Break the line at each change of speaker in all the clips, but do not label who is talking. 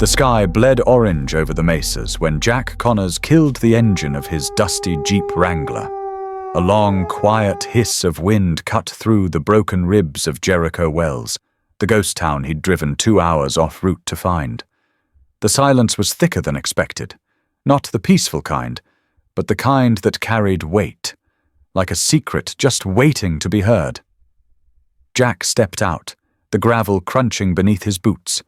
The sky bled orange over the mesas when Jack Connors killed the engine of his dusty Jeep Wrangler. A long, quiet hiss of wind cut through the broken ribs of Jericho Wells, the ghost town he'd driven 2 hours off route to find. The silence was thicker than expected, not the peaceful kind, but the kind that carried weight, like a secret just waiting to be heard. Jack stepped out, the gravel crunching beneath his boots.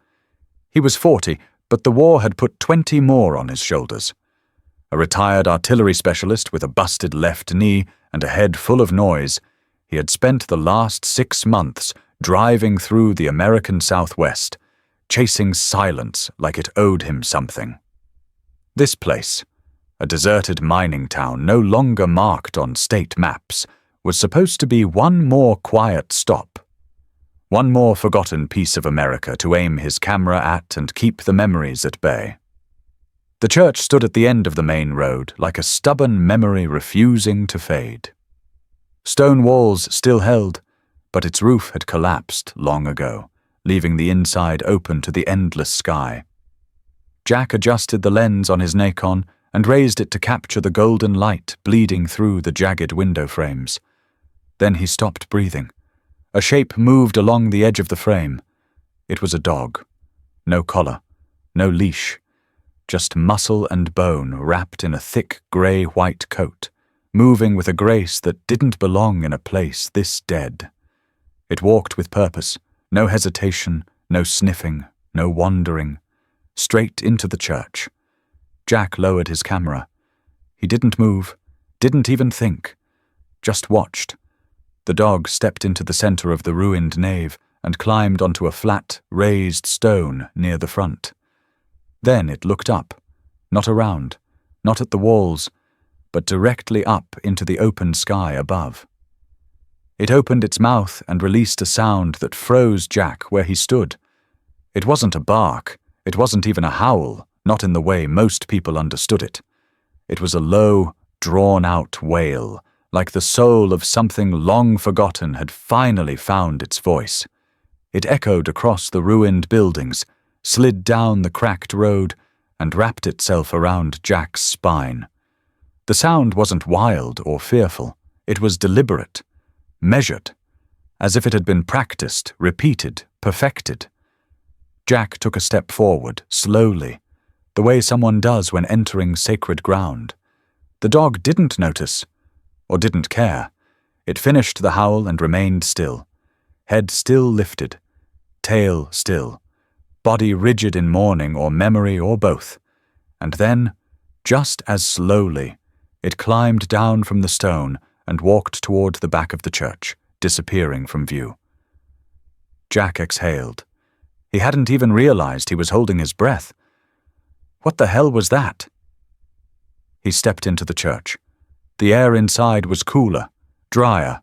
He was 40, but the war had put 20 more on his shoulders. A retired artillery specialist with a busted left knee and a head full of noise, he had spent the last 6 months driving through the American Southwest, chasing silence like it owed him something. This place, a deserted mining town no longer marked on state maps, was supposed to be one more quiet stop. One more forgotten piece of America to aim his camera at and keep the memories at bay. The church stood at the end of the main road like a stubborn memory refusing to fade. Stone walls still held, but its roof had collapsed long ago, leaving the inside open to the endless sky. Jack adjusted the lens on his Nikon and raised it to capture the golden light bleeding through the jagged window frames. Then he stopped breathing. A shape moved along the edge of the frame. It was a dog. No collar, no leash, just muscle and bone wrapped in a thick grey-white coat, moving with a grace that didn't belong in a place this dead. It walked with purpose, no hesitation, no sniffing, no wandering, straight into the church. Jack lowered his camera. He didn't move, didn't even think, just watched. The dog stepped into the center of the ruined nave and climbed onto a flat, raised stone near the front. Then it looked up, not around, not at the walls, but directly up into the open sky above. It opened its mouth and released a sound that froze Jack where he stood. It wasn't a bark, it wasn't even a howl, not in the way most people understood it. It was a low, drawn-out wail, like the soul of something long forgotten had finally found its voice. It echoed across the ruined buildings, slid down the cracked road, and wrapped itself around Jack's spine. The sound wasn't wild or fearful. It was deliberate, measured, as if it had been practiced, repeated, perfected. Jack took a step forward, slowly, the way someone does when entering sacred ground. The dog didn't notice, or didn't care. It finished the howl and remained still, head still lifted, tail still, body rigid in mourning or memory or both. And then, just as slowly, it climbed down from the stone and walked toward the back of the church, disappearing from view. Jack exhaled. He hadn't even realized he was holding his breath. What the hell was that? He stepped into the church. The air inside was cooler, drier.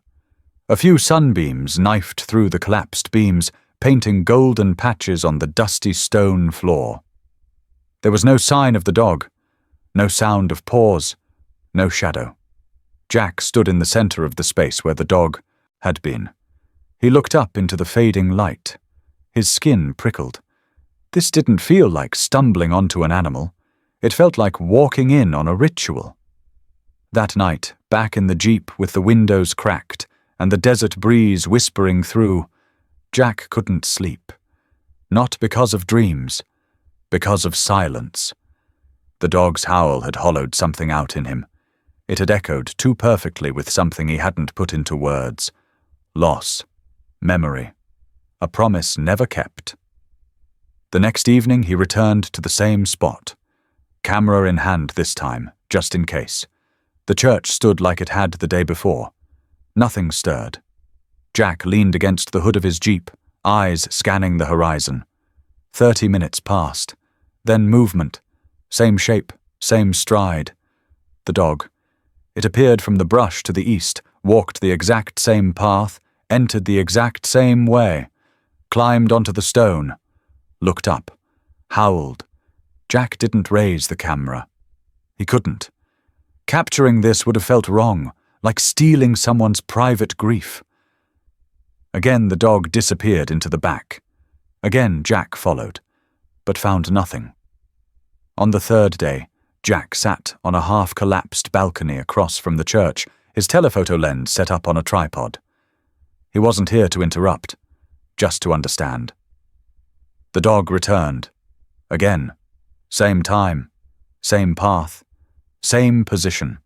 A few sunbeams knifed through the collapsed beams, painting golden patches on the dusty stone floor. There was no sign of the dog, no sound of paws, no shadow. Jack stood in the center of the space where the dog had been. He looked up into the fading light. His skin prickled. This didn't feel like stumbling onto an animal. It felt like walking in on a ritual. That night, back in the Jeep with the windows cracked and the desert breeze whispering through, Jack couldn't sleep. Not because of dreams, because of silence. The dog's howl had hollowed something out in him. It had echoed too perfectly with something he hadn't put into words. Loss, memory, a promise never kept. The next evening he returned to the same spot. Camera in hand this time, just in case. The church stood like it had the day before. Nothing stirred. Jack leaned against the hood of his Jeep, eyes scanning the horizon. 30 minutes passed. Then movement. Same shape, same stride. The dog. It appeared from the brush to the east, walked the exact same path, entered the exact same way, climbed onto the stone, looked up, howled. Jack didn't raise the camera. He couldn't. Capturing this would have felt wrong, like stealing someone's private grief. Again the dog disappeared into the back. Again Jack followed. but found nothing. On the third day, Jack sat on a half-collapsed balcony across from the church, his telephoto lens set up on a tripod. He wasn't here to interrupt, just to understand. The dog returned. Again. Same time, same path, same position.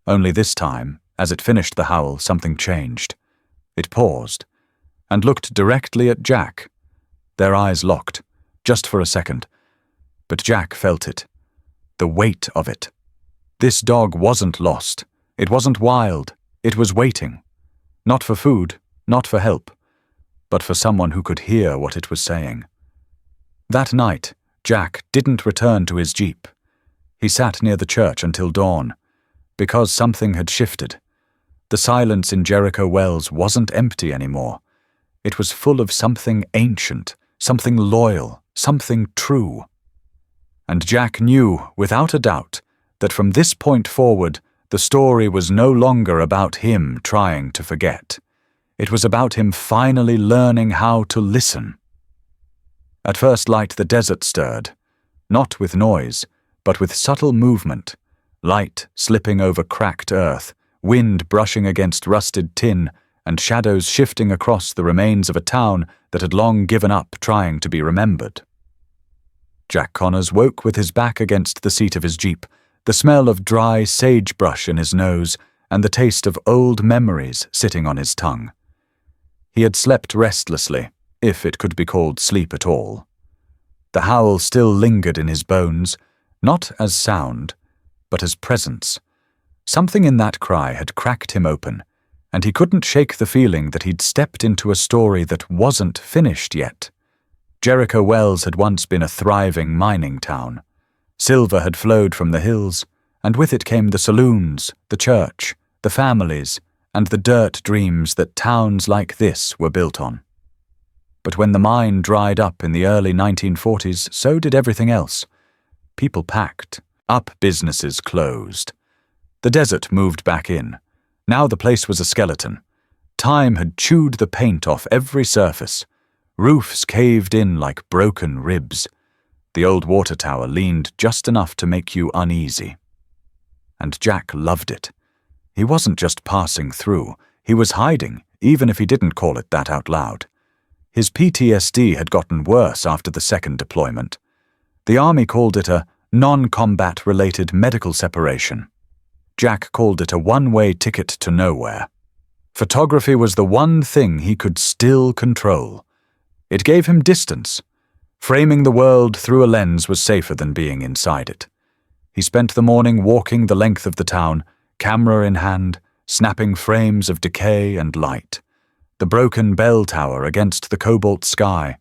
Only this time, as it finished the howl, something changed. It paused, and looked directly at Jack. Their eyes locked, just for a second. But Jack felt it. The weight of it. This dog wasn't lost. It wasn't wild. It was waiting. Not for food, not for help, but for someone who could hear what it was saying. That night, Jack didn't return to his jeep. He sat near the church until dawn, because something had shifted. The silence in Jericho Wells wasn't empty anymore. It was full of something ancient, something loyal, something true. And Jack knew, without a doubt, that from this point forward, the story was no longer about him trying to forget. It was about him finally learning how to listen. At first light, the desert stirred, not with noise, but with subtle movement, light slipping over cracked earth, wind brushing against rusted tin, and shadows shifting across the remains of a town that had long given up trying to be remembered. Jack Connors woke with his back against the seat of his jeep, the smell of dry sagebrush in his nose, and the taste of old memories sitting on his tongue. He had slept restlessly, if it could be called sleep at all. The howl still lingered in his bones, not as sound, but as presence. Something in that cry had cracked him open, and he couldn't shake the feeling that he'd stepped into a story that wasn't finished yet. Jericho Wells had once been a thriving mining town. Silver had flowed from the hills, and with it came the saloons, the church, the families, and the dirt dreams that towns like this were built on. But when the mine dried up in the early 1940s, so did everything else. People packed up, businesses closed. The desert moved back in. Now the place was a skeleton. Time had chewed the paint off every surface. Roofs caved in like broken ribs. The old water tower leaned just enough to make you uneasy. And Jack loved it. He wasn't just passing through. He was hiding, even if he didn't call it that out loud. His PTSD had gotten worse after the second deployment. The army called it a non-combat-related medical separation. Jack called it a one-way ticket to nowhere. Photography was the one thing he could still control. It gave him distance. Framing the world through a lens was safer than being inside it. He spent the morning walking the length of the town, camera in hand, snapping frames of decay and light. The broken bell tower against the cobalt sky,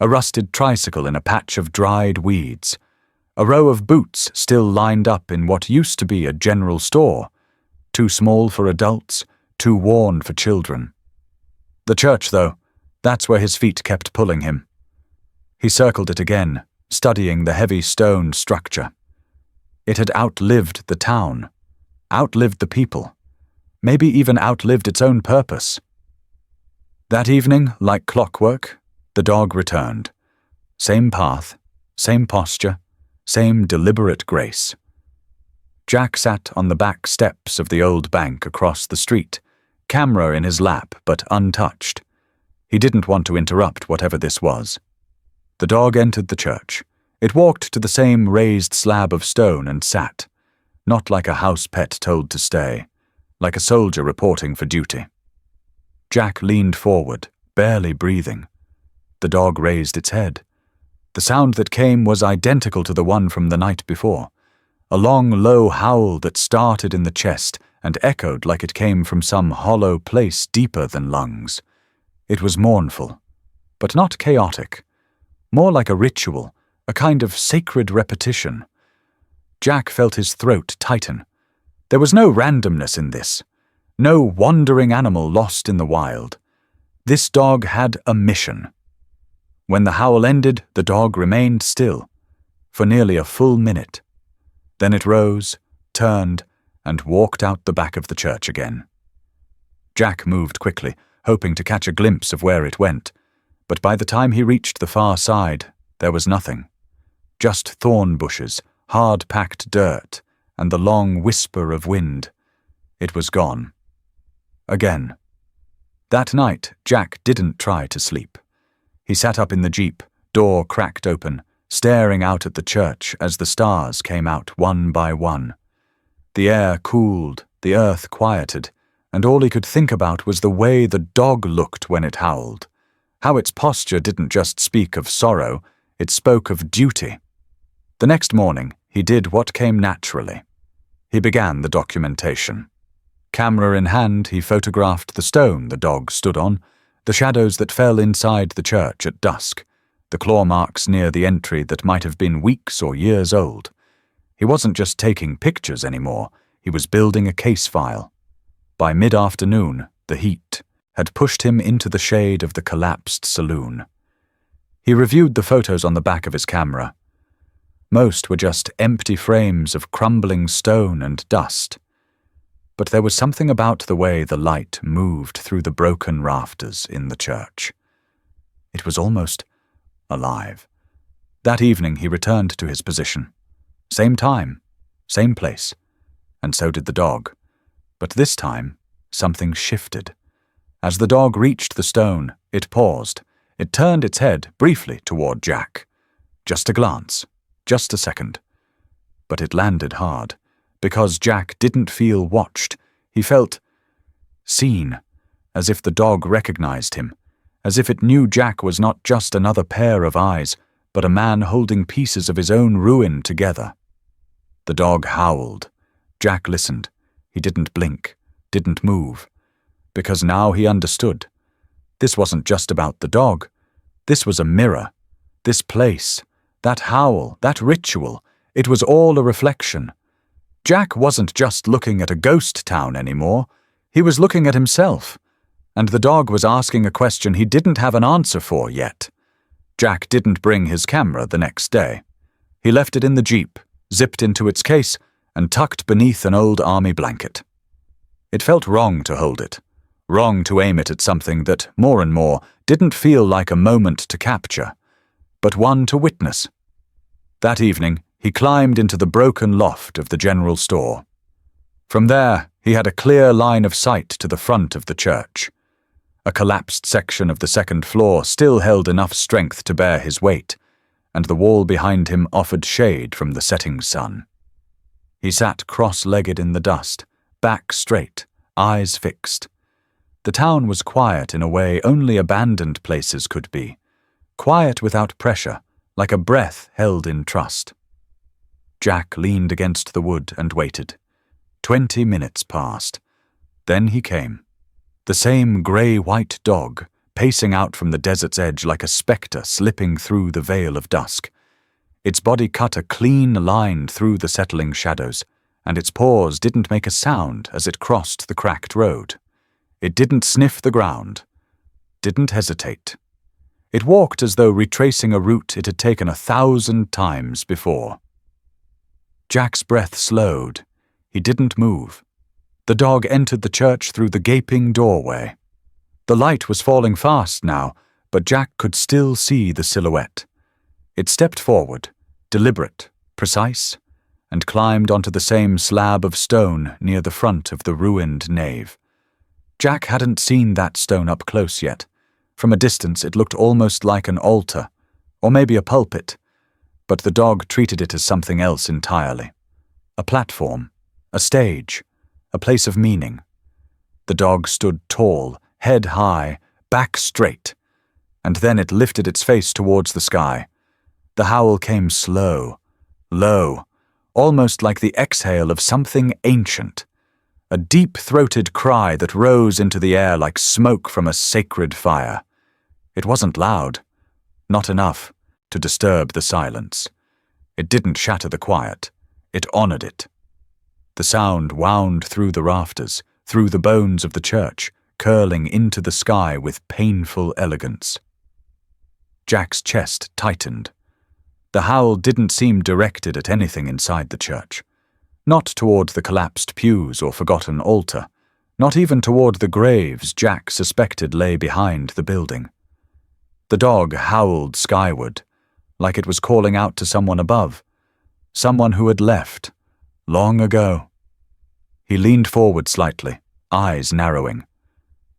a rusted tricycle in a patch of dried weeds, a row of boots still lined up in what used to be a general store, too small for adults, too worn for children. The church, though, that's where his feet kept pulling him. He circled it again, studying the heavy stone structure. It had outlived the town, outlived the people, maybe even outlived its own purpose. That evening, like clockwork, the dog returned. Same path, same posture, same deliberate grace. Jack sat on the back steps of the old bank across the street, camera in his lap but untouched. He didn't want to interrupt whatever this was. The dog entered the church. It walked to the same raised slab of stone and sat, not like a house pet told to stay, like a soldier reporting for duty. Jack leaned forward, barely breathing. The dog raised its head. The sound that came was identical to the one from the night before, a long, low howl that started in the chest and echoed like it came from some hollow place deeper than lungs. It was mournful, but not chaotic, more like a ritual, a kind of sacred repetition. Jack felt his throat tighten. There was no randomness in this, no wandering animal lost in the wild. This dog had a mission. When the howl ended, the dog remained still, for nearly a full minute. Then it rose, turned, and walked out the back of the church again. Jack moved quickly, hoping to catch a glimpse of where it went, but by the time he reached the far side, There was nothing. Just thorn bushes, hard-packed dirt, and the long whisper of wind. It was gone. Again. That night, Jack didn't try to sleep. He sat up in the jeep, door cracked open, staring out at the church as the stars came out one by one. The air cooled, the earth quieted, and all he could think about was the way the dog looked when it howled. How its posture didn't just speak of sorrow, it spoke of duty. The next morning, he did what came naturally. He began the documentation. Camera in hand, he photographed the stone the dog stood on, the shadows that fell inside the church at dusk, the claw marks near the entry that might have been weeks or years old. He wasn't just taking pictures anymore, he was building a case file. By mid-afternoon, the heat had pushed him into the shade of the collapsed saloon. He reviewed the photos on the back of his camera. Most were just empty frames of crumbling stone and dust. But there was something about the way the light moved through the broken rafters in the church. It was almost alive. That evening he returned to his position. Same time, same place, and so did the dog. But this time, something shifted. As the dog reached the stone, it paused. It turned its head briefly toward Jack. Just a glance, just a second. But it landed hard. Because Jack didn't feel watched, he felt seen, as if the dog recognized him, as if it knew Jack was not just another pair of eyes, but a man holding pieces of his own ruin together. The dog howled. Jack listened. He didn't blink, didn't move, because now he understood. This wasn't just about the dog. This was a mirror. This place, that howl, that ritual, it was all a reflection. Jack wasn't just looking at a ghost town anymore. He was looking at himself. And the dog was asking a question he didn't have an answer for yet. Jack didn't bring his camera the next day. He left it in the jeep, zipped into its case, and tucked beneath an old army blanket. It felt wrong to hold it, wrong to aim it at something that, more and more, didn't feel like a moment to capture, but one to witness. That evening, he climbed into the broken loft of the general store. From there, he had a clear line of sight to the front of the church. A collapsed section of the second floor still held enough strength to bear his weight, and the wall behind him offered shade from the setting sun. He sat cross-legged in the dust, back straight, eyes fixed. The town was quiet in a way only abandoned places could be. Quiet without pressure, like a breath held in trust. Jack leaned against the wood and waited. 20 minutes passed. Then he came. The same grey-white dog, pacing out from the desert's edge like a spectre slipping through the veil of dusk. Its body cut a clean line through the settling shadows, and its paws didn't make a sound as it crossed the cracked road. It didn't sniff the ground, didn't hesitate. It walked as though retracing a route it had taken 1,000 times before. Jack's breath slowed. He didn't move. The dog entered the church through the gaping doorway. The light was falling fast now, but Jack could still see the silhouette. It stepped forward, deliberate, precise, and climbed onto the same slab of stone near the front of the ruined nave. Jack hadn't seen that stone up close yet. From a distance it looked almost like an altar, or maybe a pulpit, but the dog treated it as something else entirely. A platform, a stage, a place of meaning. The dog stood tall, head high, back straight, and then it lifted its face towards the sky. The howl came slow, low, almost like the exhale of something ancient. A deep-throated cry that rose into the air like smoke from a sacred fire. It wasn't loud, not enough to disturb the silence. It didn't shatter the quiet, it honored it. The sound wound through the rafters, through the bones of the church, curling into the sky with painful elegance. Jack's chest tightened. The howl didn't seem directed at anything inside the church. Not toward the collapsed pews or forgotten altar, not even toward the graves Jack suspected lay behind the building. The dog howled skyward, like it was calling out to someone above, someone who had left, long ago. He leaned forward slightly, eyes narrowing.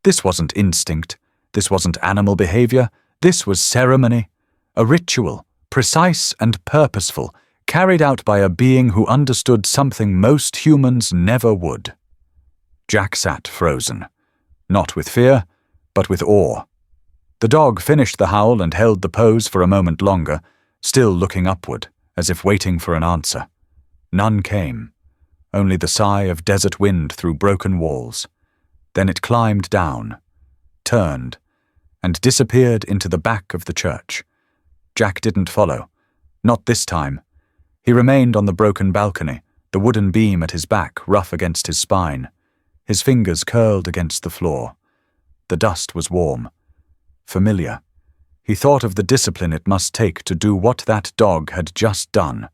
This wasn't instinct, this wasn't animal behavior, this was ceremony, a ritual, precise and purposeful, carried out by a being who understood something most humans never would. Jack sat frozen, not with fear, but with awe. The dog finished the howl and held the pose for a moment longer, still looking upward, as if waiting for an answer. None came, only the sigh of desert wind through broken walls. Then it climbed down, turned, and disappeared into the back of the church. Jack didn't follow, not this time. He remained on the broken balcony, the wooden beam at his back rough against his spine, his fingers curled against the floor. The dust was warm, familiar. He thought of the discipline it must take to do what that dog had just done,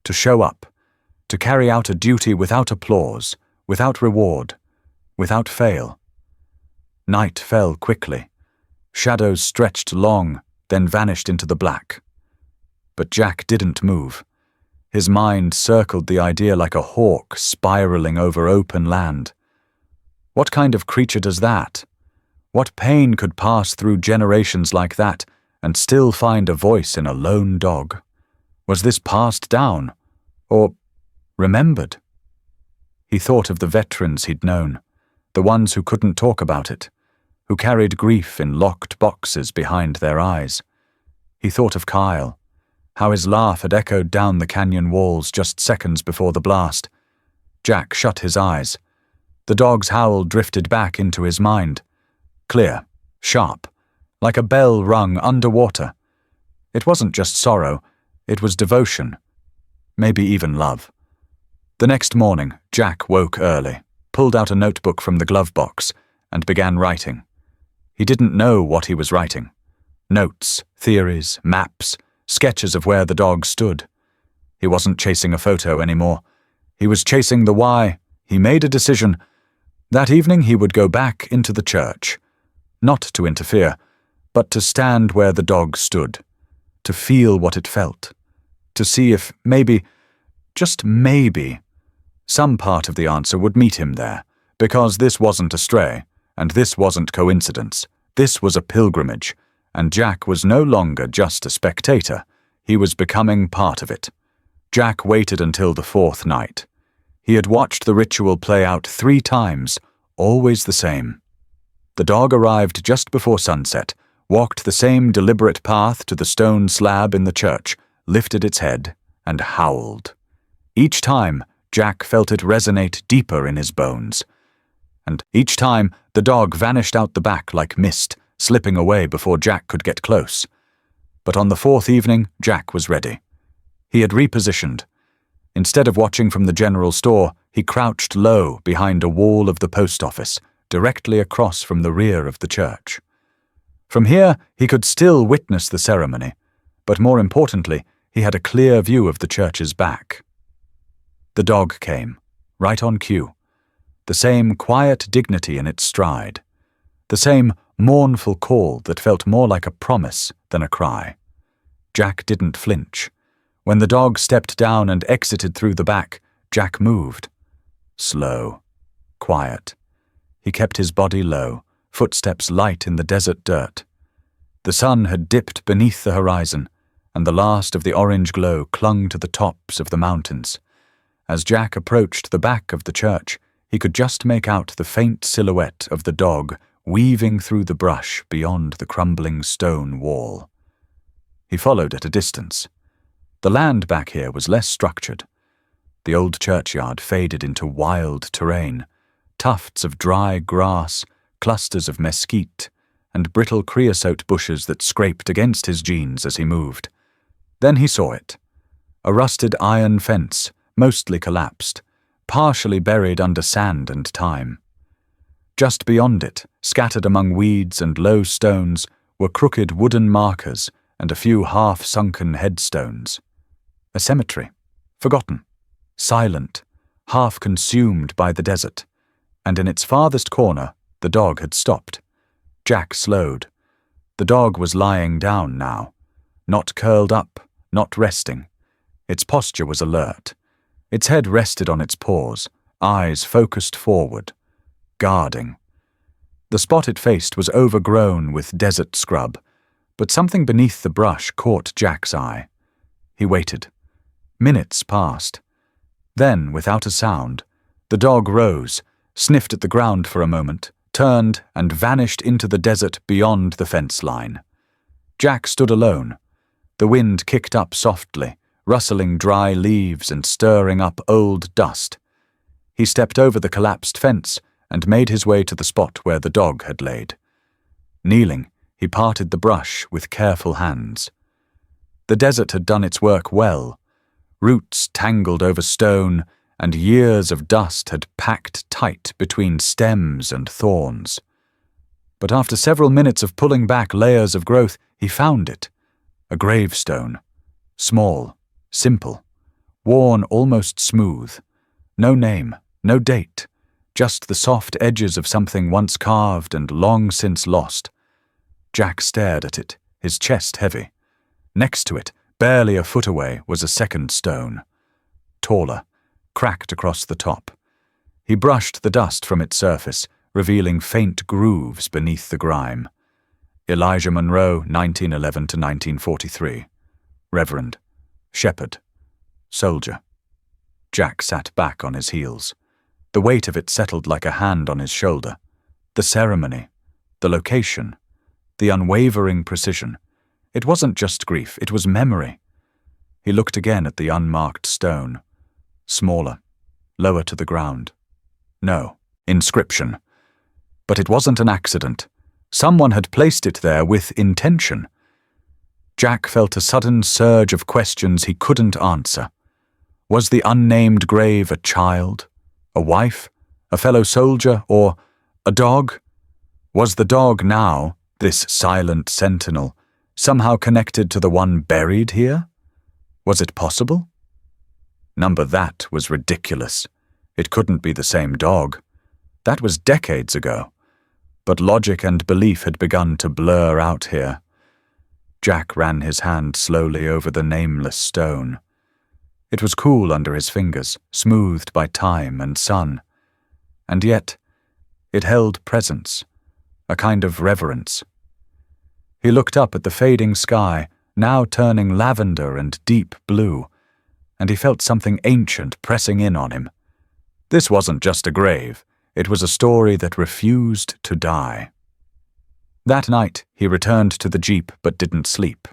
to show up, to carry out a duty without applause, without reward, without fail. Night fell quickly. Shadows stretched long, then vanished into the black. But Jack didn't move. His mind circled the idea like a hawk spiraling over open land. What kind of creature does that? What pain could pass through generations like that and still find a voice in a lone dog? Was this passed down? Or remembered? He thought of the veterans he'd known, the ones who couldn't talk about it, who carried grief in locked boxes behind their eyes. He thought of Kyle, how his laugh had echoed down the canyon walls just seconds before the blast. Jack shut his eyes. The dog's howl drifted back into his mind. Clear, sharp, like a bell rung underwater. It wasn't just sorrow, it was devotion, maybe even love. The next morning, Jack woke early, pulled out a notebook from the glove box, and began writing. He didn't know what he was writing. Notes, theories, maps, sketches of where the dog stood. He wasn't chasing a photo anymore. He was chasing the why. He made a decision. That evening he would go back into the church. Not to interfere, but to stand where the dog stood, to feel what it felt, to see if maybe, just maybe, some part of the answer would meet him there, because this wasn't a stray, and this wasn't coincidence. This was a pilgrimage, and Jack was no longer just a spectator. He was becoming part of it. Jack waited until the fourth night. He had watched the ritual play out 3 times, always the same. The dog arrived just before sunset, walked the same deliberate path to the stone slab in the church, lifted its head, and howled. Each time, Jack felt it resonate deeper in his bones. And each time, the dog vanished out the back like mist, slipping away before Jack could get close. But on the 4th evening, Jack was ready. He had repositioned. Instead of watching from the general store, he crouched low behind a wall of the post office, directly across from the rear of the church. From here, he could still witness the ceremony, but more importantly, he had a clear view of the church's back. The dog came, right on cue. The same quiet dignity in its stride. The same mournful call that felt more like a promise than a cry. Jack didn't flinch. When the dog stepped down and exited through the back, Jack moved. Slow, quiet. He kept his body low, footsteps light in the desert dirt. The sun had dipped beneath the horizon, and the last of the orange glow clung to the tops of the mountains. As Jack approached the back of the church, he could just make out the faint silhouette of the dog weaving through the brush beyond the crumbling stone wall. He followed at a distance. The land back here was less structured. The old churchyard faded into wild terrain, tufts of dry grass, clusters of mesquite, and brittle creosote bushes that scraped against his jeans as he moved. Then he saw it. A rusted iron fence, mostly collapsed, partially buried under sand and time. Just beyond it, scattered among weeds and low stones, were crooked wooden markers and a few half-sunken headstones. A cemetery, forgotten, silent, half-consumed by the desert, and in its farthest corner, the dog had stopped. Jack slowed. The dog was lying down now. not curled up, not resting. Its posture was alert. Its head rested on its paws, eyes focused forward, guarding. The spot it faced was overgrown with desert scrub, but something beneath the brush caught Jack's eye. He waited. Minutes passed. Then, without a sound, the dog rose, sniffed at the ground for a moment, turned and vanished into the desert beyond the fence line. Jack stood alone. The wind kicked up softly, rustling dry leaves and stirring up old dust. He stepped over the collapsed fence and made his way to the spot where the dog had laid. Kneeling, he parted the brush with careful hands. The desert had done its work well. Roots tangled over stone, and years of dust had packed tight between stems and thorns. But after several minutes of pulling back layers of growth, he found it. A gravestone. Small, simple, worn almost smooth. No name, no date, just the soft edges of something once carved and long since lost. Jack stared at it, his chest heavy. Next to it, barely a foot away, was a second stone. Taller, cracked across the top. He brushed the dust from its surface, revealing faint grooves beneath the grime. Elijah Monroe, 1911 to 1943. Reverend. Shepherd. Soldier. Jack sat back on his heels. The weight of it settled like a hand on his shoulder. The ceremony. The location. The unwavering precision. It wasn't just grief, it was memory. He looked again at the unmarked stone. Smaller. Lower to the ground. No. Inscription. But it wasn't an accident. Someone had placed it there with intention. Jack felt a sudden surge of questions he couldn't answer. Was the unnamed grave a child, a wife, a fellow soldier, or a dog? Was the dog now, this silent sentinel, somehow connected to the one buried here? Was it possible? Number that was ridiculous. It couldn't be the same dog. That was decades ago. But logic and belief had begun to blur out here. Jack ran his hand slowly over the nameless stone. It was cool under his fingers, smoothed by time and sun. And yet, it held presence, a kind of reverence. He looked up at the fading sky, now turning lavender and deep blue, and he felt something ancient pressing in on him. This wasn't just a grave, it was a story that refused to die. That night, he returned to the jeep but didn't sleep.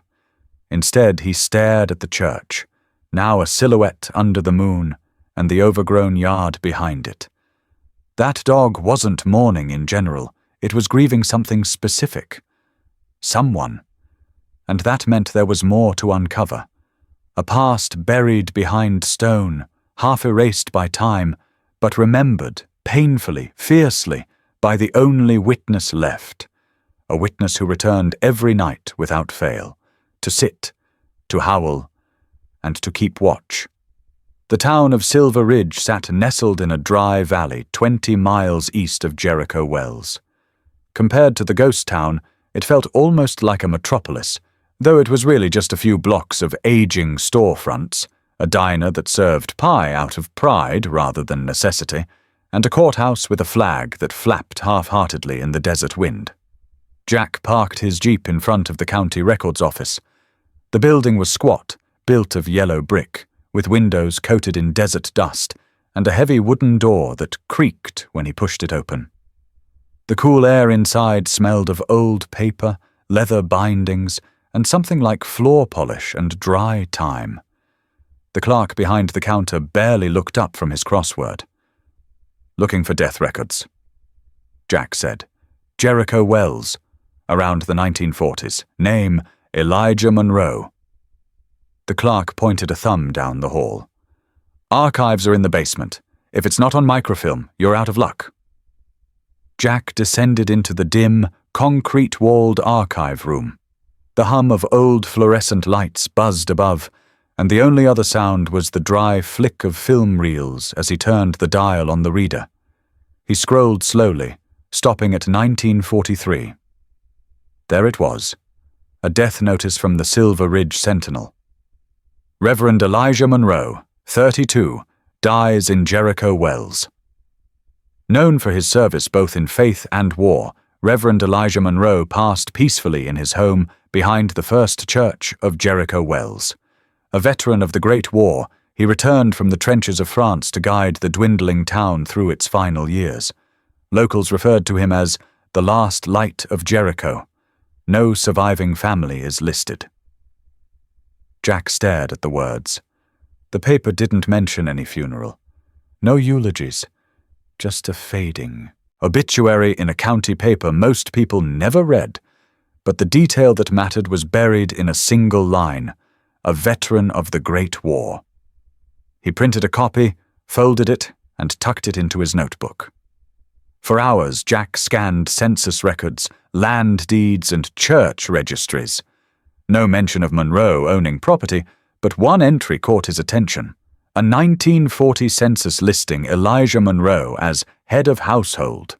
Instead, he stared at the church, now a silhouette under the moon, and the overgrown yard behind it. That dog wasn't mourning in general, it was grieving something specific. Someone. And that meant there was more to uncover. A past buried behind stone, half erased by time, but remembered, painfully, fiercely, by the only witness left. A witness who returned every night without fail, to sit, to howl, and to keep watch. The town of Silver Ridge sat nestled in a dry valley 20 miles east of Jericho Wells. Compared to the ghost town, it felt almost like a metropolis, though it was really just a few blocks of aging storefronts, a diner that served pie out of pride rather than necessity, and a courthouse with a flag that flapped half-heartedly in the desert wind. Jack parked his jeep in front of the county records office. The building was squat, built of yellow brick, with windows coated in desert dust, and a heavy wooden door that creaked when he pushed it open. The cool air inside smelled of old paper, leather bindings, and something like floor polish and dry time. The clerk behind the counter barely looked up from his crossword. "Looking for death records," Jack said. "Jericho Wells. Around the 1940s. Name, Elijah Monroe." The clerk pointed a thumb down the hall. "Archives are in the basement. If it's not on microfilm, you're out of luck." Jack descended into the dim, concrete-walled archive room. The hum of old fluorescent lights buzzed above, and the only other sound was the dry flick of film reels as he turned the dial on the reader. He scrolled slowly, stopping at 1943. There it was. A death notice from the Silver Ridge Sentinel. Reverend Elijah Monroe, 32, dies in Jericho Wells. Known for his service both in faith and war, Reverend Elijah Monroe passed peacefully in his home behind the First Church of Jericho Wells. A veteran of the Great War, he returned from the trenches of France to guide the dwindling town through its final years. Locals referred to him as the last light of Jericho. No surviving family is listed. Jack stared at the words. The paper didn't mention any funeral. No eulogies. Just a fading obituary in a county paper most people never read. But the detail that mattered was buried in a single line: a veteran of the Great War. He printed a copy, folded it, and tucked it into his notebook. For hours, Jack scanned census records, land deeds, and church registries. No mention of Monroe owning property, but one entry caught his attention. A 1940 census listing Elijah Monroe as head of household.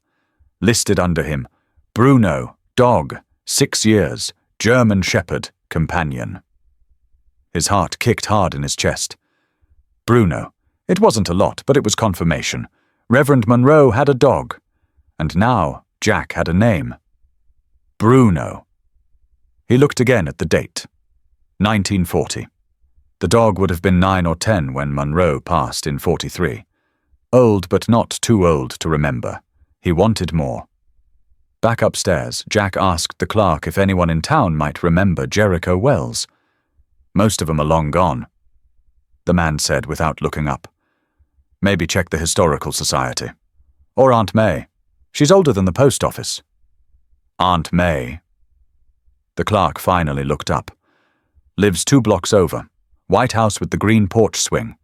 Listed under him, Bruno, dog, 6 years, German Shepherd, companion. His heart kicked hard in his chest. Bruno. It wasn't a lot, but it was confirmation. Reverend Monroe had a dog. And now Jack had a name. Bruno. He looked again at the date. 1940. The dog would have been 9 or 10 when Monroe passed in 43. Old, but not too old to remember. He wanted more. Back upstairs, Jack asked the clerk if anyone in town might remember Jericho Wells. Most of them are long gone. The man said without looking up. Maybe check the Historical Society. Or Aunt May. She's older than the post office. Aunt May. The clerk finally looked up. Lives 2 blocks over. White house with the green porch swing.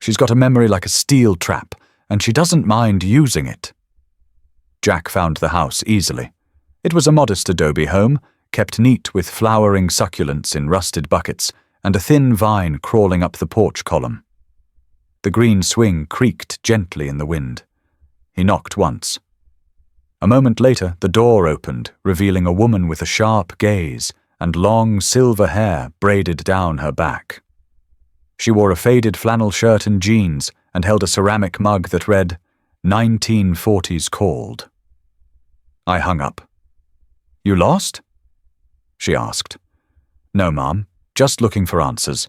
She's got a memory like a steel trap, and she doesn't mind using it. Jack found the house easily. It was a modest adobe home, kept neat with flowering succulents in rusted buckets, and a thin vine crawling up the porch column. The green swing creaked gently in the wind. He knocked once. A moment later, the door opened, revealing a woman with a sharp gaze and long silver hair braided down her back. She wore a faded flannel shirt and jeans and held a ceramic mug that read, 1940s Called. I hung up. You lost? She asked. No, Mom. Just looking for answers.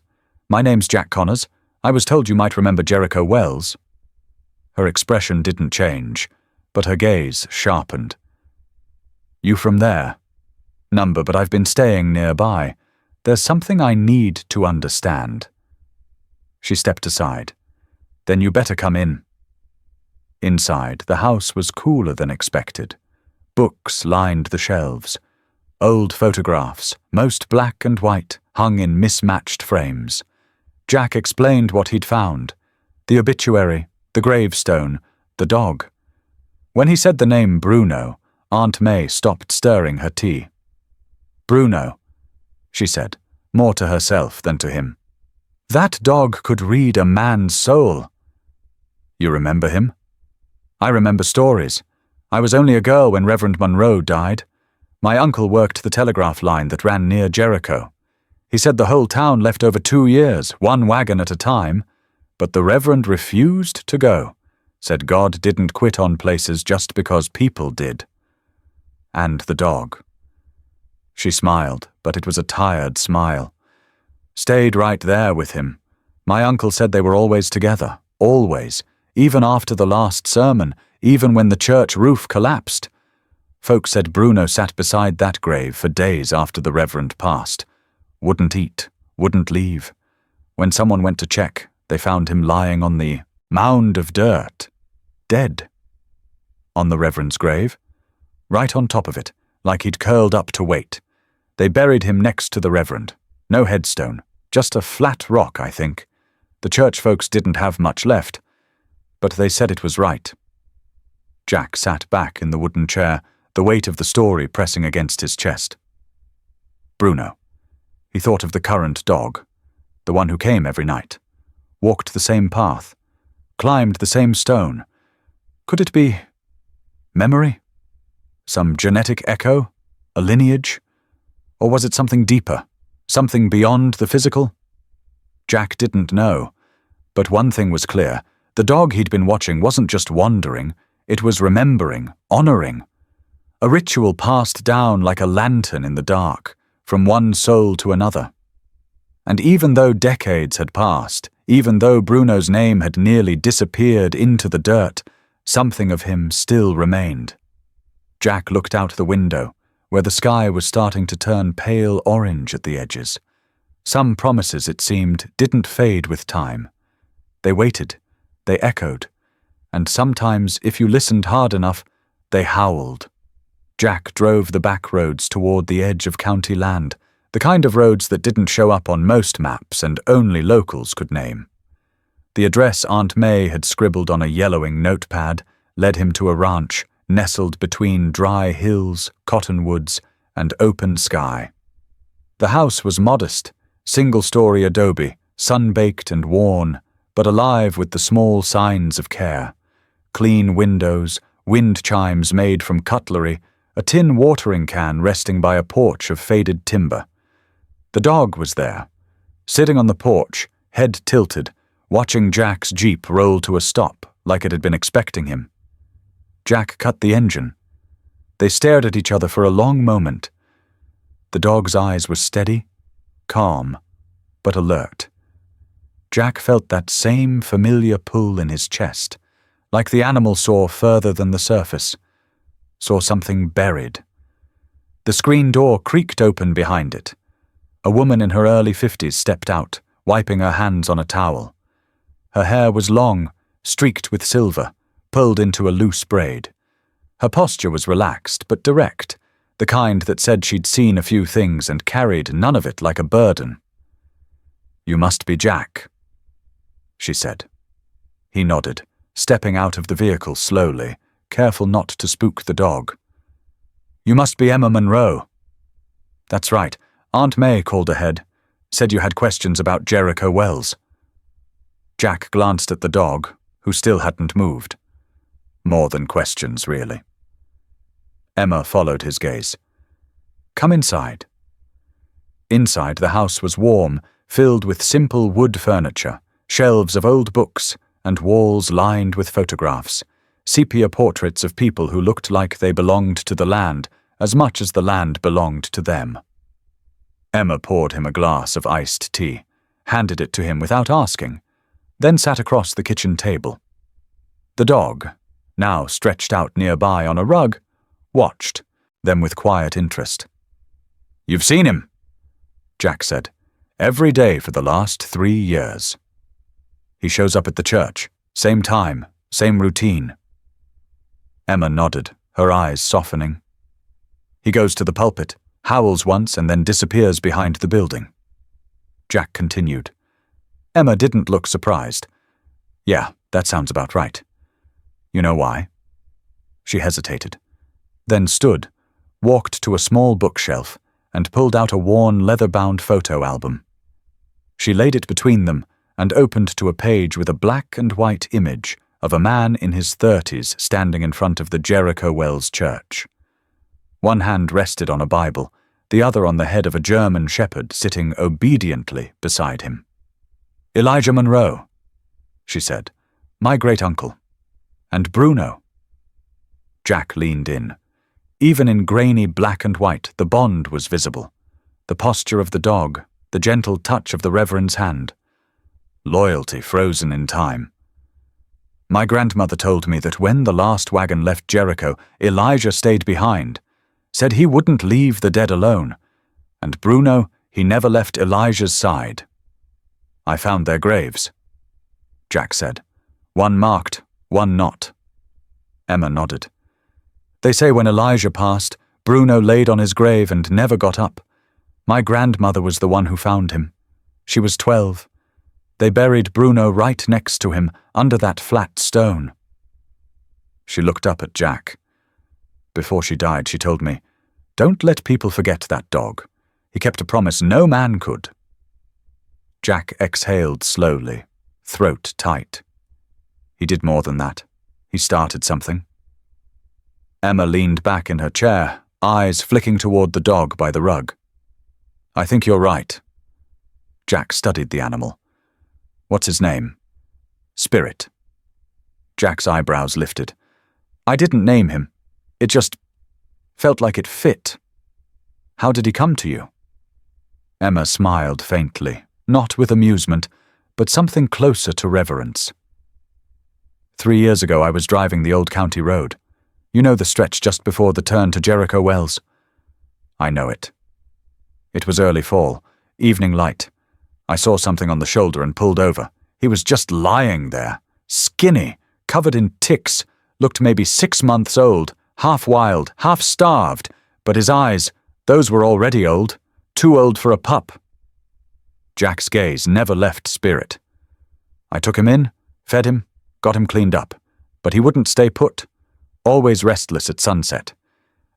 My name's Jack Connors. I was told you might remember Jericho Wells. Her expression didn't change, but her gaze sharpened. You from there? Number, but I've been staying nearby. There's something I need to understand. She stepped aside. Then you better come in. Inside, the house was cooler than expected. Books lined the shelves. Old photographs, most black and white, hung in mismatched frames. Jack explained what he'd found. The obituary, the gravestone, the dog. When he said the name Bruno, Aunt May stopped stirring her tea. Bruno, she said, more to herself than to him. That dog could read a man's soul. You remember him? I remember stories. I was only a girl when Reverend Monroe died. My uncle worked the telegraph line that ran near Jericho. He said the whole town left over 2 years, 1 wagon at a time, but the Reverend refused to go, said God didn't quit on places just because people did. And the dog. She smiled, but it was a tired smile. Stayed right there with him. My uncle said they were always together, always, even after the last sermon, even when the church roof collapsed. Folks said Bruno sat beside that grave for days after the Reverend passed. Wouldn't eat, wouldn't leave. When someone went to check, they found him lying on the mound of dirt, dead. On the Reverend's grave, right on top of it, like he'd curled up to wait. They buried him next to the Reverend. No headstone, just a flat rock, I think. The church folks didn't have much left, but they said it was right. Jack sat back in the wooden chair, the weight of the story pressing against his chest. Bruno. He thought of the current dog, the one who came every night, walked the same path, climbed the same stone. Could it be memory? Some genetic echo? A lineage? Or was it something deeper? Something beyond the physical? Jack didn't know. But one thing was clear. The dog he'd been watching wasn't just wandering. It was remembering, honoring. A ritual passed down like a lantern in the dark, from one soul to another. And even though decades had passed, even though Bruno's name had nearly disappeared into the dirt, something of him still remained. Jack looked out the window, where the sky was starting to turn pale orange at the edges. Some promises, it seemed, didn't fade with time. They waited, they echoed, and sometimes, if you listened hard enough, they howled. Jack drove the back roads toward the edge of county land, the kind of roads that didn't show up on most maps and only locals could name. The address Aunt May had scribbled on a yellowing notepad led him to a ranch nestled between dry hills, cottonwoods, and open sky. The house was modest, single-story adobe, sun-baked and worn, but alive with the small signs of care. Clean windows, wind chimes made from cutlery, a tin watering can resting by a porch of faded timber. The dog was there, sitting on the porch, head tilted, watching Jack's Jeep roll to a stop like it had been expecting him. Jack cut the engine. They stared at each other for a long moment. The dog's eyes were steady, calm, but alert. Jack felt that same familiar pull in his chest, like the animal saw further than the surface, saw something buried. The screen door creaked open behind it. A woman in her early 50s stepped out, wiping her hands on a towel. Her hair was long, streaked with silver, pulled into a loose braid. Her posture was relaxed but direct, the kind that said she'd seen a few things and carried none of it like a burden. "You must be Jack," she said. He nodded, stepping out of the vehicle slowly, careful not to spook the dog. "You must be Emma Monroe." "That's right. Aunt May called ahead, said you had questions about Jericho Wells." Jack glanced at the dog, who still hadn't moved. More than questions, really. Emma followed his gaze. "Come inside." Inside, the house was warm, filled with simple wood furniture, shelves of old books, and walls lined with photographs, sepia portraits of people who looked like they belonged to the land as much as the land belonged to them. Emma poured him a glass of iced tea, handed it to him without asking, then sat across the kitchen table. The dog, now stretched out nearby on a rug, watched, them with quiet interest. "You've seen him," Jack said, "every day for the last 3 years. He shows up at the church, same time, same routine." Emma nodded, her eyes softening. "He goes to the pulpit, howls once and then disappears behind the building." Jack continued. Emma didn't look surprised. "Yeah, that sounds about right. You know why?" She hesitated, then stood, walked to a small bookshelf, and pulled out a worn leather-bound photo album. She laid it between them and opened to a page with a black and white image of a man in his 30s standing in front of the Jericho Wells Church. One hand rested on a Bible, the other on the head of a German shepherd sitting obediently beside him. "Elijah Monroe," she said, "my great-uncle. And Bruno." Jack leaned in. Even in grainy black and white, the bond was visible. The posture of the dog, the gentle touch of the Reverend's hand. Loyalty frozen in time. "My grandmother told me that when the last wagon left Jericho, Elijah stayed behind, said he wouldn't leave the dead alone, and Bruno, he never left Elijah's side. I found their graves," Jack said. "One marked, one not." Emma nodded. "They say when Elijah passed, Bruno laid on his grave and never got up. My grandmother was the one who found him. She was 12. They buried Bruno right next to him, under that flat stone." She looked up at Jack. "Before she died, she told me, 'Don't let people forget that dog. He kept a promise no man could.'" Jack exhaled slowly, throat tight. He did more than that. He started something. Emma leaned back in her chair, eyes flicking toward the dog by the rug. I think you're right. Jack studied the animal. What's his name? Spirit. Jack's eyebrows lifted. I didn't name him. It just felt like it fit. How did he come to you? Emma smiled faintly, not with amusement, but something closer to reverence. 3 years ago I was driving the old county road. You know the stretch just before the turn to Jericho Wells? I know it. It was early fall, evening light. I saw something on the shoulder and pulled over. He was just lying there, skinny, covered in ticks, looked maybe 6 months old, half wild, half starved, but his eyes, those were already old, too old for a pup. Jack's gaze never left Spirit. I took him in, fed him, got him cleaned up, but he wouldn't stay put, always restless at sunset.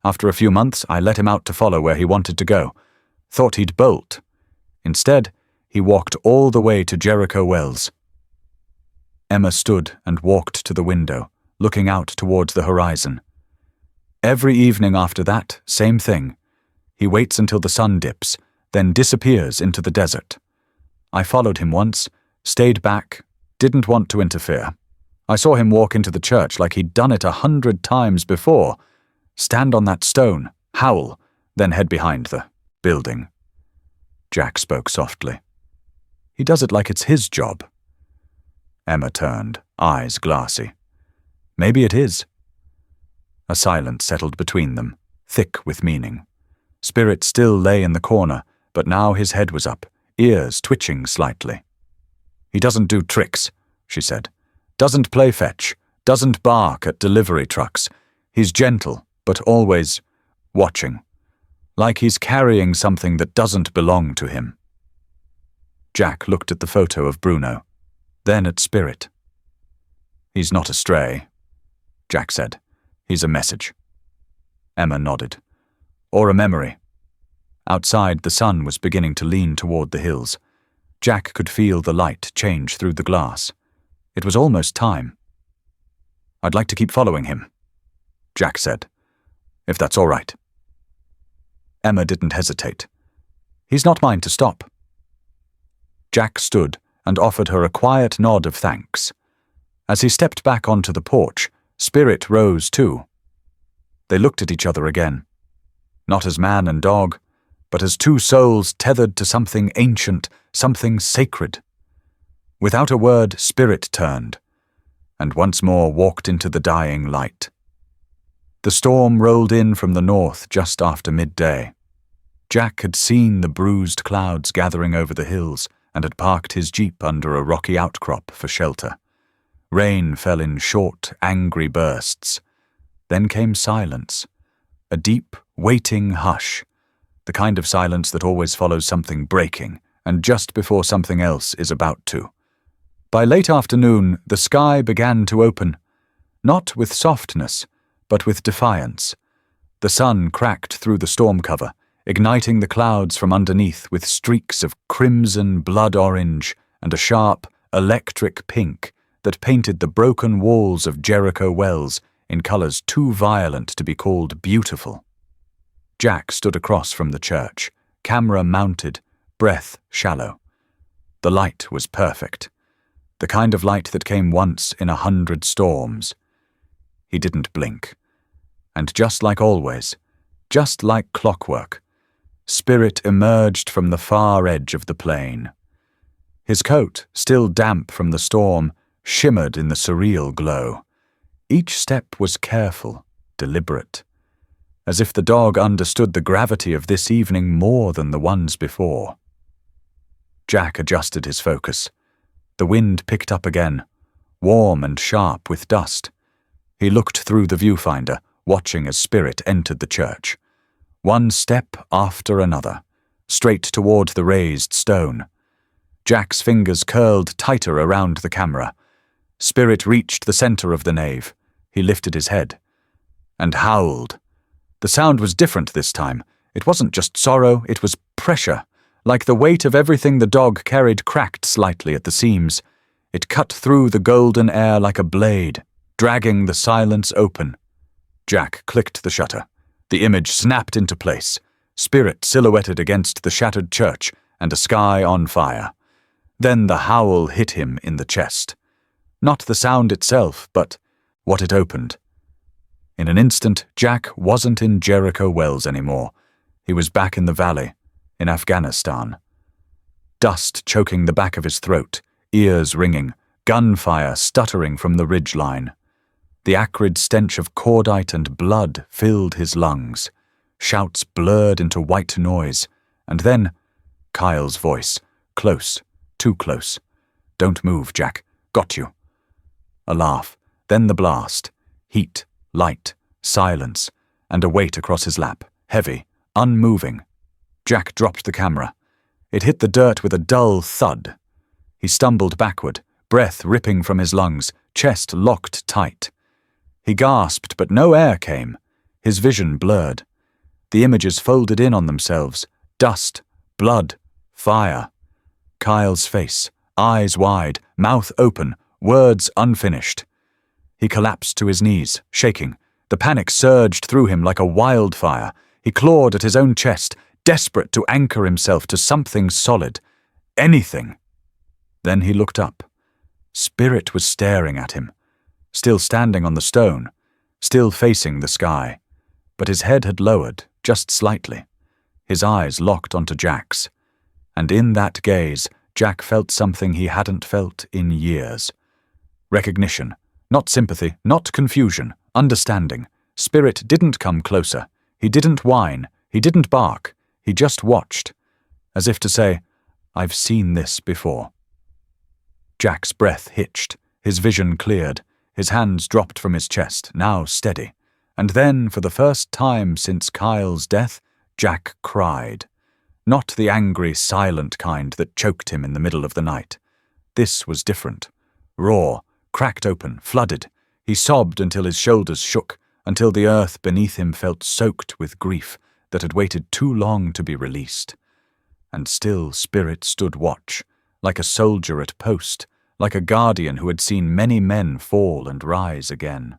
After a few months, I let him out to follow where he wanted to go. Thought he'd bolt. Instead, he walked all the way to Jericho Wells. Emma stood and walked to the window, looking out towards the horizon. Every evening after that, same thing. He waits until the sun dips, then disappears into the desert. I followed him once, stayed back, didn't want to interfere. I saw him walk into the church like he'd done it 100 times before, stand on that stone, howl, then head behind the building. Jack spoke softly. He does it like it's his job. Emma turned, eyes glassy. Maybe it is. A silence settled between them, thick with meaning. Spirit still lay in the corner, but now his head was up, ears twitching slightly. He doesn't do tricks, she said. Doesn't play fetch, doesn't bark at delivery trucks. He's gentle, but always watching, like he's carrying something that doesn't belong to him. Jack looked at the photo of Bruno, then at Spirit. He's not a stray, Jack said. He's a message. Emma nodded. Or a memory. Outside, the sun was beginning to lean toward the hills. Jack could feel the light change through the glass. It was almost time. I'd like to keep following him, Jack said, if that's all right. Emma didn't hesitate. He's not mine to stop. Jack stood and offered her a quiet nod of thanks. As he stepped back onto the porch, Spirit rose too. They looked at each other again, not as man and dog, but as two souls tethered to something ancient, something sacred. Without a word, Spirit turned, and once more walked into the dying light. The storm rolled in from the north just after midday. Jack had seen the bruised clouds gathering over the hills and had parked his jeep under a rocky outcrop for shelter. Rain fell in short, angry bursts. Then came silence, a deep, waiting hush, the kind of silence that always follows something breaking, and just before something else is about to. By late afternoon, the sky began to open, not with softness, but with defiance. The sun cracked through the storm cover, igniting the clouds from underneath with streaks of crimson blood orange and a sharp, electric pink that painted the broken walls of Jericho Wells in colors too violent to be called beautiful. Jack stood across from the church, camera mounted, breath shallow. The light was perfect. The kind of light that came once in 100 storms. He didn't blink. And just like always, just like clockwork, Spirit emerged from the far edge of the plain. His coat, still damp from the storm, shimmered in the surreal glow. Each step was careful, deliberate, as if the dog understood the gravity of this evening more than the ones before. Jack adjusted his focus. The wind picked up again, warm and sharp with dust. He looked through the viewfinder, watching as Spirit entered the church. One step after another, straight toward the raised stone. Jack's fingers curled tighter around the camera. Spirit reached the center of the nave. He lifted his head and howled. The sound was different this time. It wasn't just sorrow, it was pressure. Like the weight of everything the dog carried cracked slightly at the seams. It cut through the golden air like a blade, dragging the silence open. Jack clicked the shutter. The image snapped into place. Spirit silhouetted against the shattered church and a sky on fire. Then the howl hit him in the chest. Not the sound itself, but what it opened. In an instant, Jack wasn't in Jericho Wells anymore. He was back in the valley, in Afghanistan. Dust choking the back of his throat, ears ringing, gunfire stuttering from the ridgeline. The acrid stench of cordite and blood filled his lungs. Shouts blurred into white noise, and then Kyle's voice, close, too close. "Don't move, Jack. Got you." A laugh, then the blast. Heat, light, silence, and a weight across his lap, heavy, unmoving. Jack dropped the camera. It hit the dirt with a dull thud. He stumbled backward, breath ripping from his lungs, chest locked tight. He gasped, but no air came. His vision blurred. The images folded in on themselves. Dust, blood, fire. Kyle's face, eyes wide, mouth open, words unfinished. He collapsed to his knees, shaking. The panic surged through him like a wildfire. He clawed at his own chest, desperate to anchor himself to something solid. Anything. Then he looked up. Spirit was staring at him, still standing on the stone, still facing the sky. But his head had lowered, just slightly. His eyes locked onto Jack's. And in that gaze, Jack felt something he hadn't felt in years. Recognition. Not sympathy, not confusion, understanding. Spirit didn't come closer. He didn't whine. He didn't bark. He just watched, as if to say, "I've seen this before." Jack's breath hitched. His vision cleared. His hands dropped from his chest, now steady. And then, for the first time since Kyle's death, Jack cried. Not the angry, silent kind that choked him in the middle of the night. This was different. Raw, cracked open, flooded. He sobbed until his shoulders shook, until the earth beneath him felt soaked with grief that had waited too long to be released. And still Spirit stood watch, like a soldier at post, like a guardian who had seen many men fall and rise again.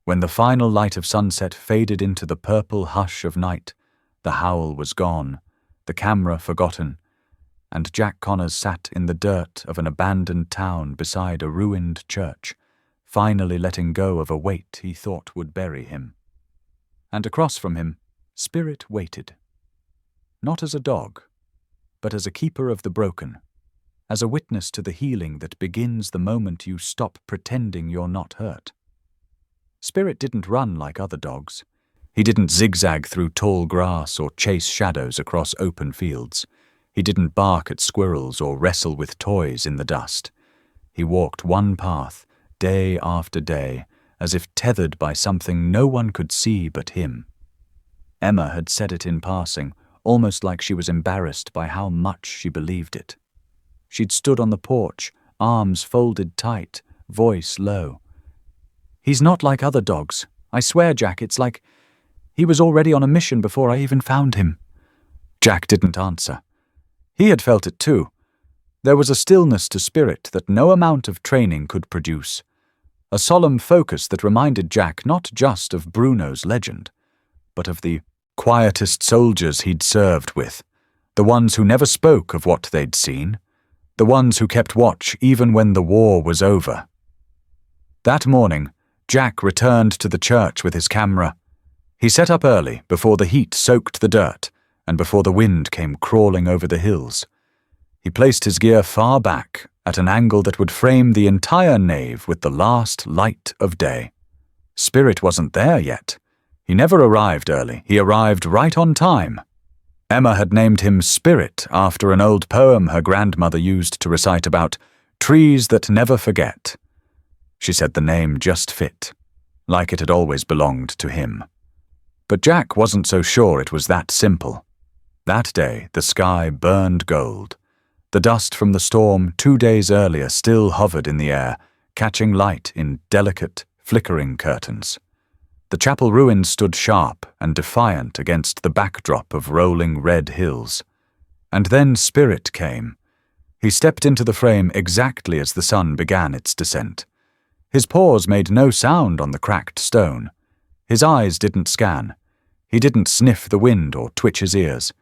When the final light of sunset faded into the purple hush of night, the howl was gone, the camera forgotten, and Jack Connors sat in the dirt of an abandoned town beside a ruined church, finally letting go of a weight he thought would bury him. And across from him, Spirit waited. Not as a dog, but as a keeper of the broken, as a witness to the healing that begins the moment you stop pretending you're not hurt. Spirit didn't run like other dogs. He didn't zigzag through tall grass or chase shadows across open fields. He didn't bark at squirrels or wrestle with toys in the dust. He walked one path, day after day, as if tethered by something no one could see but him. Emma had said it in passing, almost like she was embarrassed by how much she believed it. She'd stood on the porch, arms folded tight, voice low. "He's not like other dogs. I swear, Jack, it's like he was already on a mission before I even found him." Jack didn't answer. He had felt it too. There was a stillness to Spirit that no amount of training could produce. A solemn focus that reminded Jack not just of Bruno's legend, but of the quietest soldiers he'd served with, the ones who never spoke of what they'd seen, the ones who kept watch even when the war was over. That morning, Jack returned to the church with his camera. He set up early, before the heat soaked the dirt, and before the wind came crawling over the hills. He placed his gear far back, at an angle that would frame the entire nave with the last light of day. Spirit wasn't there yet. He never arrived early. He arrived right on time. Emma had named him Spirit after an old poem her grandmother used to recite about trees that never forget. She said the name just fit, like it had always belonged to him. But Jack wasn't so sure it was that simple. That day, the sky burned gold. The dust from the storm 2 days earlier still hovered in the air, catching light in delicate, flickering curtains. The chapel ruins stood sharp and defiant against the backdrop of rolling red hills. And then Spirit came. He stepped into the frame exactly as the sun began its descent. His paws made no sound on the cracked stone. His eyes didn't scan. He didn't sniff the wind or twitch his ears.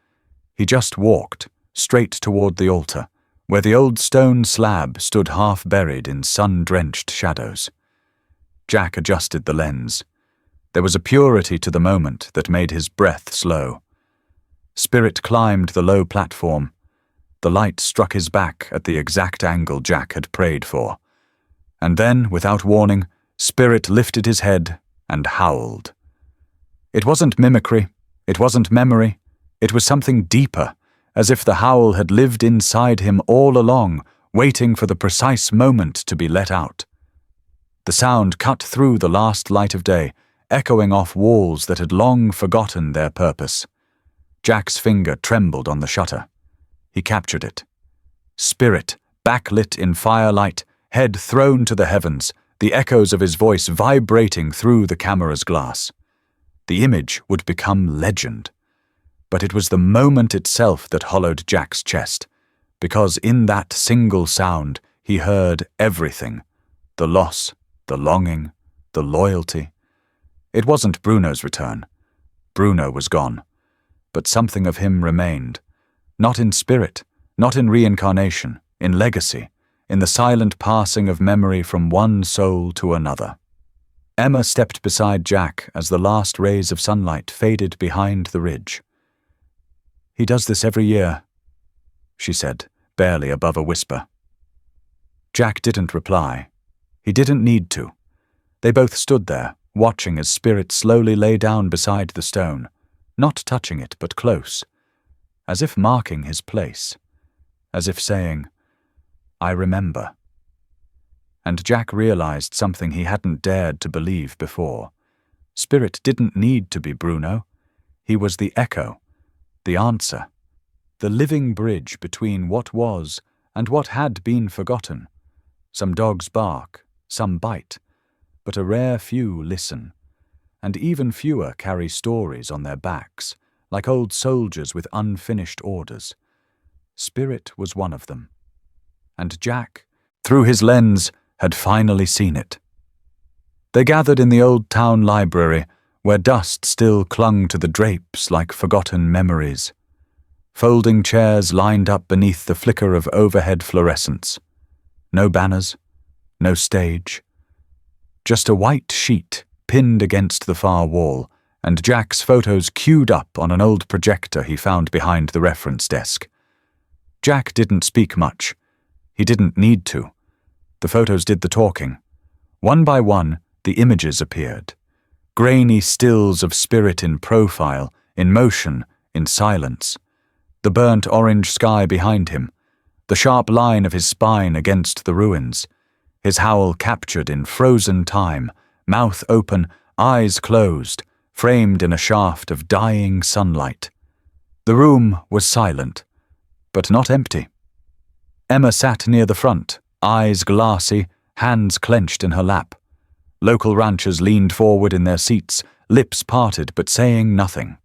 He just walked, straight toward the altar, where the old stone slab stood half-buried in sun-drenched shadows. Jack adjusted the lens. There was a purity to the moment that made his breath slow. Spirit climbed the low platform. The light struck his back at the exact angle Jack had prayed for. And then, without warning, Spirit lifted his head and howled. It wasn't mimicry, it wasn't memory, it was something deeper, as if the howl had lived inside him all along, waiting for the precise moment to be let out. The sound cut through the last light of day, echoing off walls that had long forgotten their purpose. Jack's finger trembled on the shutter. He captured it. Spirit, backlit in firelight, head thrown to the heavens, the echoes of his voice vibrating through the camera's glass. The image would become legend. But it was the moment itself that hollowed Jack's chest, because in that single sound he heard everything: the loss, the longing, the loyalty. It wasn't Bruno's return. Bruno was gone. But something of him remained. Not in spirit, not in reincarnation, in legacy, in the silent passing of memory from one soul to another. Emma stepped beside Jack as the last rays of sunlight faded behind the ridge. "He does this every year," she said, barely above a whisper. Jack didn't reply. He didn't need to. They both stood there, watching as Spirit slowly lay down beside the stone, not touching it but close, as if marking his place, as if saying, "I remember." And Jack realized something he hadn't dared to believe before. Spirit didn't need to be Bruno. He was the echo, the answer, the living bridge between what was and what had been forgotten. Some dogs bark, some bite, but a rare few listen, and even fewer carry stories on their backs, like old soldiers with unfinished orders. Spirit was one of them. And Jack, through his lens, had finally seen it. They gathered in the old town library, where dust still clung to the drapes like forgotten memories. Folding chairs lined up beneath the flicker of overhead fluorescence. No banners, no stage. Just a white sheet pinned against the far wall, and Jack's photos queued up on an old projector he found behind the reference desk. Jack didn't speak much. He didn't need to. The photos did the talking. One by one, the images appeared. Grainy stills of Spirit in profile, in motion, in silence. The burnt orange sky behind him. The sharp line of his spine against the ruins. His howl captured in frozen time, mouth open, eyes closed, framed in a shaft of dying sunlight. The room was silent, but not empty. Emma sat near the front, eyes glassy, hands clenched in her lap. Local ranchers leaned forward in their seats, lips parted but saying nothing.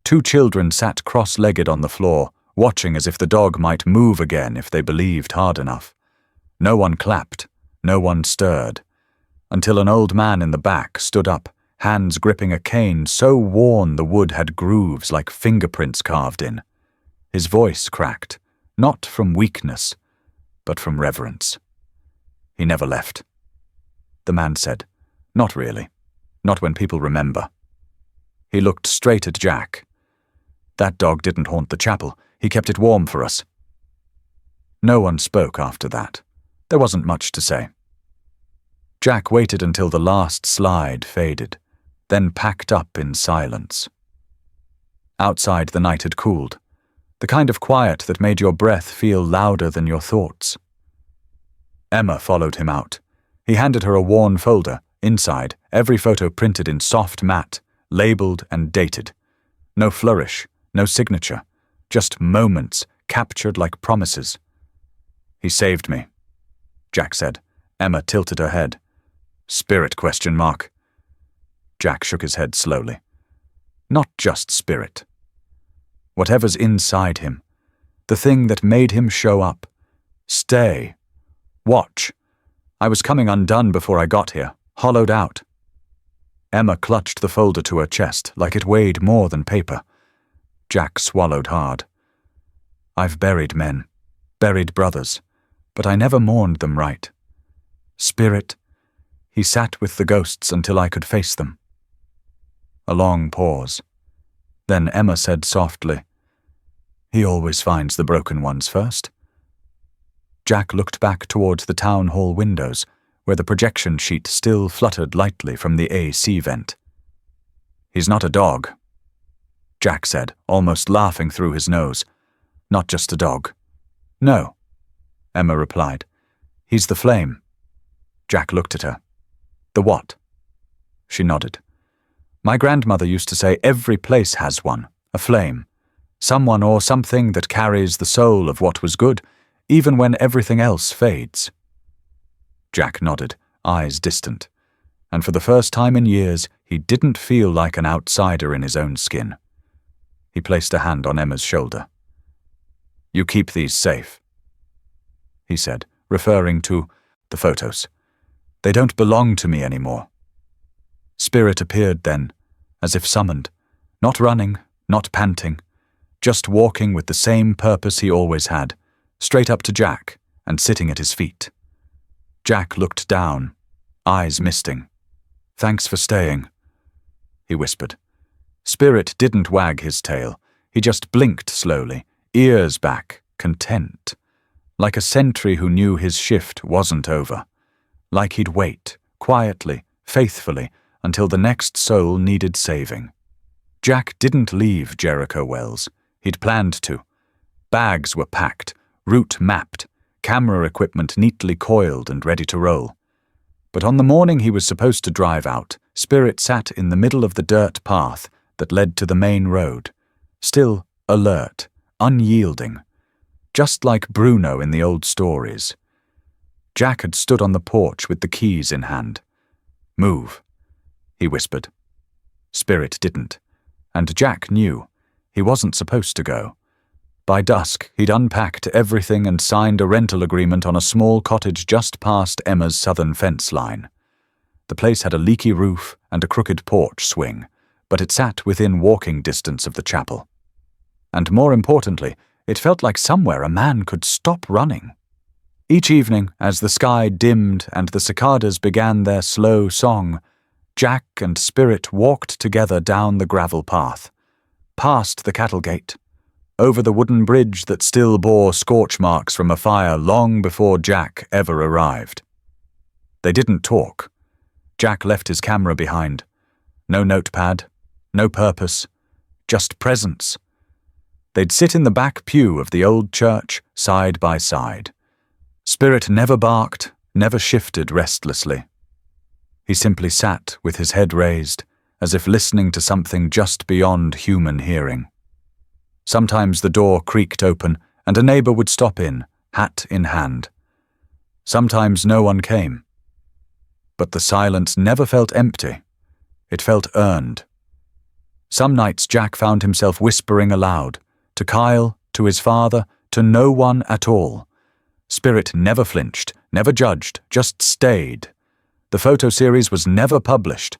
Two children sat cross-legged on the floor, watching as if the dog might move again if they believed hard enough. No one clapped, no one stirred, until an old man in the back stood up, hands gripping a cane so worn the wood had grooves like fingerprints carved in. His voice cracked, not from weakness, but from reverence. "He never left," the man said. "Not really. Not when people remember." He looked straight at Jack. "That dog didn't haunt the chapel. He kept it warm for us." No one spoke after that. There wasn't much to say. Jack waited until the last slide faded, then packed up in silence. Outside, the night had cooled. The kind of quiet that made your breath feel louder than your thoughts. Emma followed him out. He handed her a worn folder. Inside, every photo printed in soft matte, labeled and dated. No flourish, no signature, just moments captured like promises. "He saved me," Jack said. Emma tilted her head. "Spirit ? Jack shook his head slowly. "Not just spirit. Whatever's inside him, the thing that made him show up. Stay. Watch. I was coming undone before I got here, hollowed out." Emma clutched the folder to her chest like it weighed more than paper. Jack swallowed hard. I've buried men, buried brothers, but I never mourned them right. Spirit, he sat with the ghosts until I could face them. A long pause. Then Emma said softly, He always finds the broken ones first. Jack looked back towards the town hall windows, where the projection sheet still fluttered lightly from the AC vent. He's not a dog, Jack said, almost laughing through his nose. Not just a dog. No, Emma replied. He's the flame. Jack looked at her. The what? She nodded. My grandmother used to say every place has one, a flame. Someone or something that carries the soul of what was good, even when everything else fades. Jack nodded, eyes distant, and for the first time in years he didn't feel like an outsider in his own skin. He placed a hand on Emma's shoulder. You keep these safe, he said, referring to the photos. They don't belong to me anymore. Spirit appeared then, as if summoned, not running, not panting, just walking with the same purpose he always had, straight up to Jack and sitting at his feet. Jack looked down, eyes misting. Thanks for staying, he whispered. Spirit didn't wag his tail. He just blinked slowly, ears back, content, like a sentry who knew his shift wasn't over, like he'd wait, quietly, faithfully, until the next soul needed saving. Jack didn't leave Jericho Wells. He'd planned to. Bags were packed, route mapped, camera equipment neatly coiled and ready to roll. But on the morning he was supposed to drive out, Spirit sat in the middle of the dirt path that led to the main road, still alert, unyielding, just like Bruno in the old stories. Jack had stood on the porch with the keys in hand. Move, he whispered. Spirit didn't, and Jack knew he wasn't supposed to go. By dusk, he'd unpacked everything and signed a rental agreement on a small cottage just past Emma's southern fence line. The place had a leaky roof and a crooked porch swing, but it sat within walking distance of the chapel. And more importantly, it felt like somewhere a man could stop running. Each evening, as the sky dimmed and the cicadas began their slow song, Jack and Spirit walked together down the gravel path, past the cattle gate, over the wooden bridge that still bore scorch marks from a fire long before Jack ever arrived. They didn't talk. Jack left his camera behind. No notepad, no purpose, just presence. They'd sit in the back pew of the old church, side by side. Spirit never barked, never shifted restlessly. He simply sat with his head raised, as if listening to something just beyond human hearing. Sometimes the door creaked open and a neighbor would stop in, hat in hand. Sometimes no one came. But the silence never felt empty. It felt earned. Some nights Jack found himself whispering aloud, to Kyle, to his father, to no one at all. Spirit never flinched, never judged, just stayed. The photo series was never published.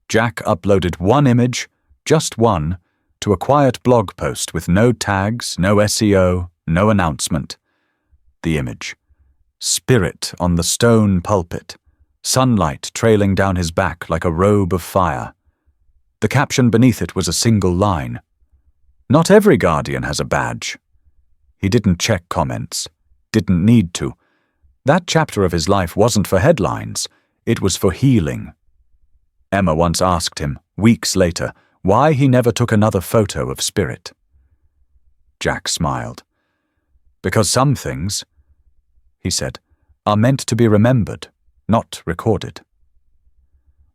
Jack uploaded one image, just one, to a quiet blog post with no tags, no SEO, no announcement. The image. Spirit on the stone pulpit, sunlight trailing down his back like a robe of fire. The caption beneath it was a single line. Not every guardian has a badge. He didn't check comments, didn't need to. That chapter of his life wasn't for headlines, it was for healing. Emma once asked him, weeks later, why he never took another photo of Spirit. Jack smiled. Because some things, he said, are meant to be remembered, not recorded.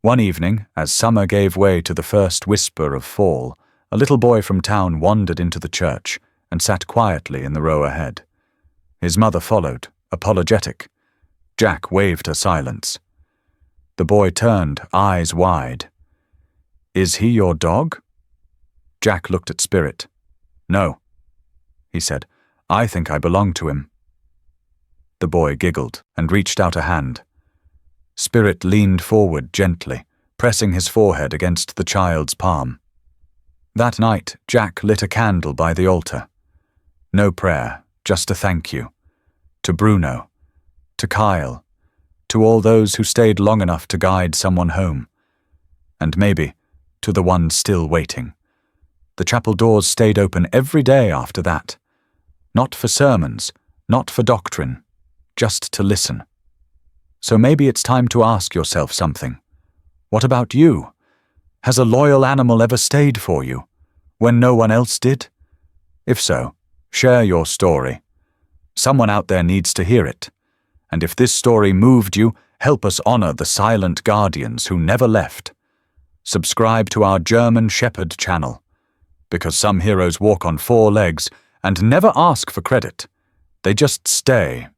One evening, as summer gave way to the first whisper of fall, a little boy from town wandered into the church and sat quietly in the row ahead. His mother followed, apologetic. Jack waved her silence. The boy turned, eyes wide. Is he your dog? Jack looked at Spirit. No, he said. I think I belong to him. The boy giggled and reached out a hand. Spirit leaned forward gently, pressing his forehead against the child's palm. That night, Jack lit a candle by the altar. No prayer, just a thank you. To Bruno, to Kyle, to all those who stayed long enough to guide someone home. And maybe to the one still waiting. The chapel doors stayed open every day after that. Not for sermons, not for doctrine, just to listen. So maybe it's time to ask yourself something. What about you? Has a loyal animal ever stayed for you, when no one else did? If so, share your story. Someone out there needs to hear it. And if this story moved you, help us honor the silent guardians who never left. Subscribe to our German Shepherd channel. Because some heroes walk on 4 legs and never ask for credit. They just stay